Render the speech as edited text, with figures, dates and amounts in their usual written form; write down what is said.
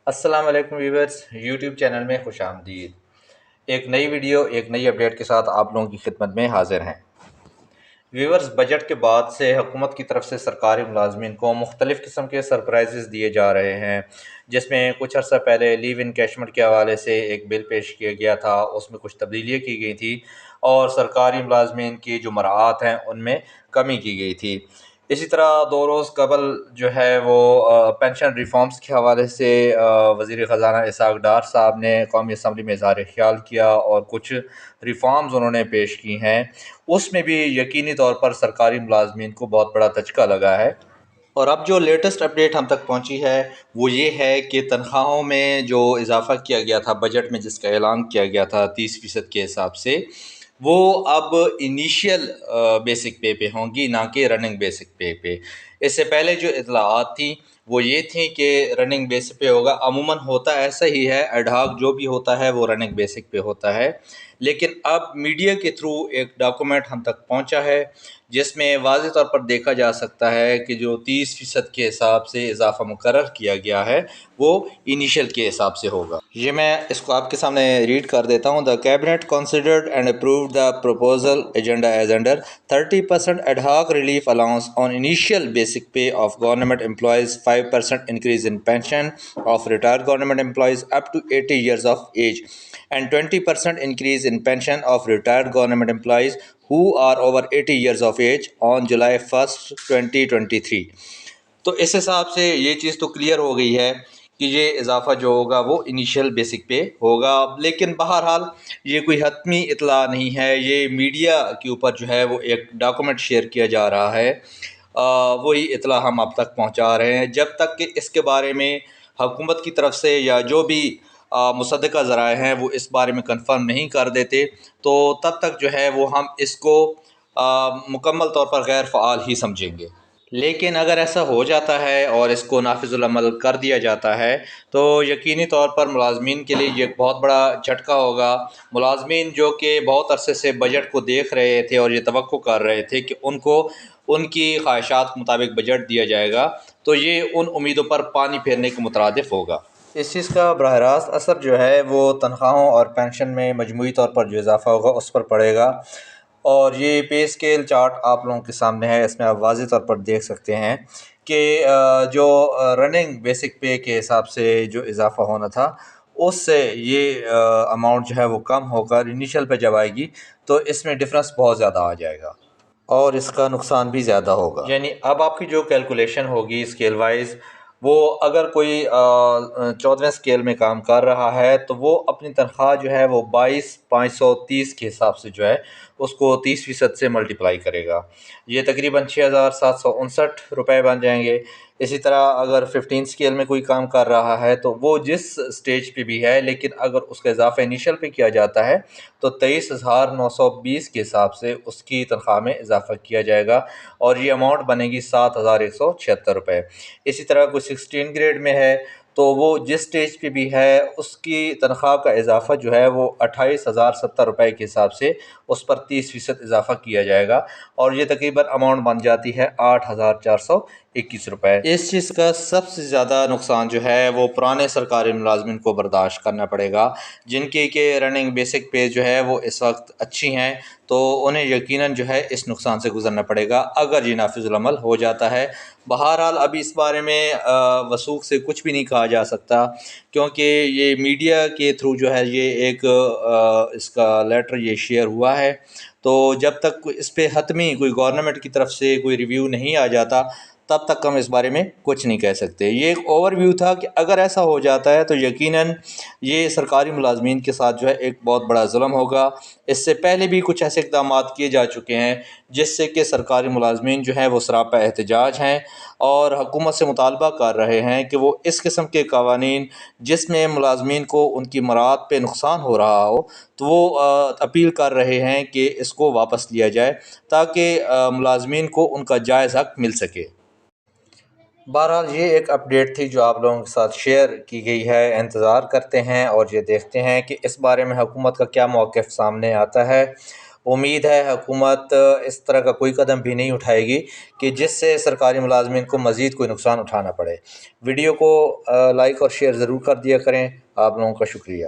السلام علیکم viewers, YouTube channel میں خوش آمدید۔ ایک نئی ویڈیو ایک نئی اپڈیٹ کے ساتھ آپ لوگوں کی خدمت میں حاضر ہیں۔ ویورز، بجٹ کے بعد سے حکومت کی طرف سے سرکاری ملازمین کو مختلف قسم کے سرپرائزز دیے جا رہے ہیں، جس میں کچھ عرصہ پہلے لیو انکیشمنٹ کے حوالے سے ایک بل پیش کیا گیا تھا، اس میں کچھ تبدیلیاں کی گئی تھی اور سرکاری ملازمین کی جو مراعات ہیں ان میں کمی کی گئی تھی۔ اسی طرح 2 روز قبل جو ہے وہ پینشن ریفارمز کے حوالے سے وزیر خزانہ اسحاق ڈار صاحب نے قومی اسمبلی میں اظہار خیال کیا اور کچھ ریفارمز انہوں نے پیش کی ہیں۔ اس میں بھی یقینی طور پر سرکاری ملازمین کو بہت بڑا دھچکا لگا ہے۔ اور اب جو لیٹسٹ اپڈیٹ ہم تک پہنچی ہے وہ یہ ہے کہ تنخواہوں میں جو اضافہ کیا گیا تھا بجٹ میں، جس کا اعلان کیا گیا تھا 30% کے حساب سے، وہ اب انیشیل بیسک پے ہوں گی، نہ کہ رننگ بیسک پہ۔ اس سے پہلے جو اطلاعات تھیں وہ یہ تھیں کہ رننگ بیسک پہ ہوگا۔ عموماً ہوتا ایسا ہی ہے، ایڈ ہاک جو بھی ہوتا ہے وہ رننگ بیسک پہ ہوتا ہے، لیکن اب میڈیا کے تھرو ایک ڈاکومنٹ ہم تک پہنچا ہے جس میں واضح طور پر دیکھا جا سکتا ہے کہ جو 30% کے حساب سے اضافہ مقرر کیا گیا ہے وہ انیشیل کے حساب سے ہوگا۔ یہ میں اس کو آپ کے سامنے ریڈ کر دیتا ہوں۔ The cabinet considered and approved the proposal agenda as under 30% ad hoc relief allowance on initial basic pay of government employees, 5% increase in pension of retired government employees up to 80 years of age, and 20% increase in pension of retired government employees who are over 80 years of age on July 1st, 2023۔ تو اس حساب سے یہ چیز تو clear ہو گئی ہے کہ یہ اضافہ جو ہوگا وہ انیشیل بیسک پہ ہوگا، لیکن بہرحال یہ کوئی حتمی اطلاع نہیں ہے، یہ میڈیا کے اوپر جو ہے وہ ایک ڈاکومنٹ شیئر کیا جا رہا ہے، وہی اطلاع ہم اب تک پہنچا رہے ہیں۔ جب تک کہ اس کے بارے میں حکومت کی طرف سے یا جو بھی مصدقہ ذرائع ہیں وہ اس بارے میں کنفرم نہیں کر دیتے تو تب تک جو ہے وہ ہم اس کو مکمل طور پر غیر فعال ہی سمجھیں گے۔ لیکن اگر ایسا ہو جاتا ہے اور اس کو نافذ العمل کر دیا جاتا ہے تو یقینی طور پر ملازمین کے لیے یہ بہت بڑا جھٹکا ہوگا۔ ملازمین جو کہ بہت عرصے سے بجٹ کو دیکھ رہے تھے اور یہ توقع کر رہے تھے کہ ان کو ان کی خواہشات کے مطابق بجٹ دیا جائے گا، تو یہ ان امیدوں پر پانی پھیرنے کے مترادف ہوگا۔ اس چیز کا براہ راست اثر جو ہے وہ تنخواہوں اور پینشن میں مجموعی طور پر جو اضافہ ہوگا اس پر پڑے گا، اور یہ پے اسکیل چارٹ آپ لوگوں کے سامنے ہے، اس میں آپ واضح طور پر دیکھ سکتے ہیں کہ جو رننگ بیسک پے کے حساب سے جو اضافہ ہونا تھا اس سے یہ اماؤنٹ جو ہے وہ کم ہو کر انیشل پہ جب آئے گی تو اس میں ڈفرنس بہت زیادہ آ جائے گا اور اس کا نقصان بھی زیادہ ہوگا۔ یعنی اب آپ کی جو کیلکولیشن ہوگی اسکیل وائز، وہ اگر کوئی 14ویں اسکیل میں کام کر رہا ہے تو وہ اپنی تنخواہ جو ہے وہ 22,530 کے حساب سے جو ہے اس کو 30% سے ملٹیپلائی کرے گا، یہ تقریباً 6,759 روپے بن جائیں گے۔ اسی طرح اگر 15 اسکیل میں کوئی کام کر رہا ہے تو وہ جس سٹیج پہ بھی ہے، لیکن اگر اس کا اضافہ انیشل پہ کیا جاتا ہے تو 23,920 کے حساب سے اس کی تنخواہ میں اضافہ کیا جائے گا اور یہ اماؤنٹ بنے گی 7,176 روپے۔ اسی طرح کوئی 16 گریڈ میں ہے تو وہ جس سٹیج پہ بھی ہے اس کی تنخواہ کا اضافہ جو ہے وہ 28,070 روپے کے حساب سے اس پر 30% اضافہ کیا جائے گا اور یہ تقریباً اماؤنٹ بن جاتی ہے 8,421 روپے۔ اس چیز کا سب سے زیادہ نقصان جو ہے وہ پرانے سرکاری ملازمین کو برداشت کرنا پڑے گا، جن کی کہ رننگ بیسک پے جو ہے وہ اس وقت اچھی ہیں، تو انہیں یقیناً جو ہے اس نقصان سے گزرنا پڑے گا اگر یہ نافذ العمل ہو جاتا ہے۔ بہرحال ابھی اس بارے میں وثوق سے کچھ بھی نہیں کہا جا سکتا، کیونکہ یہ میڈیا کے تھرو جو ہے یہ ایک اس کا لیٹر یہ شیئر ہوا ہے، تو جب تک اس پہ حتمی کوئی گورنمنٹ کی طرف سے کوئی ریویو نہیں آ جاتا تب تک ہم اس بارے میں کچھ نہیں کہہ سکتے۔ یہ ایک اوور ویو تھا کہ اگر ایسا ہو جاتا ہے تو یقیناً یہ سرکاری ملازمین کے ساتھ جو ہے ایک بہت بڑا ظلم ہوگا۔ اس سے پہلے بھی کچھ ایسے اقدامات کیے جا چکے ہیں جس سے کہ سرکاری ملازمین جو ہیں وہ سراپا احتجاج ہیں اور حکومت سے مطالبہ کر رہے ہیں کہ وہ اس قسم کے قوانین جس میں ملازمین کو ان کی مراعات پہ نقصان ہو رہا ہو تو وہ اپیل کر رہے ہیں کہ اس کو واپس لیا جائے تاکہ ملازمین کو ان کا جائز حق مل سکے۔ بہرحال یہ ایک اپڈیٹ تھی جو آپ لوگوں کے ساتھ شیئر کی گئی ہے۔ انتظار کرتے ہیں اور یہ دیکھتے ہیں کہ اس بارے میں حکومت کا کیا موقف سامنے آتا ہے امید ہے حکومت اس طرح کا کوئی قدم بھی نہیں اٹھائے گی کہ جس سے سرکاری ملازمین کو مزید کوئی نقصان اٹھانا پڑے۔ ویڈیو کو لائک اور شیئر ضرور کر دیا کریں۔ آپ لوگوں کا شکریہ۔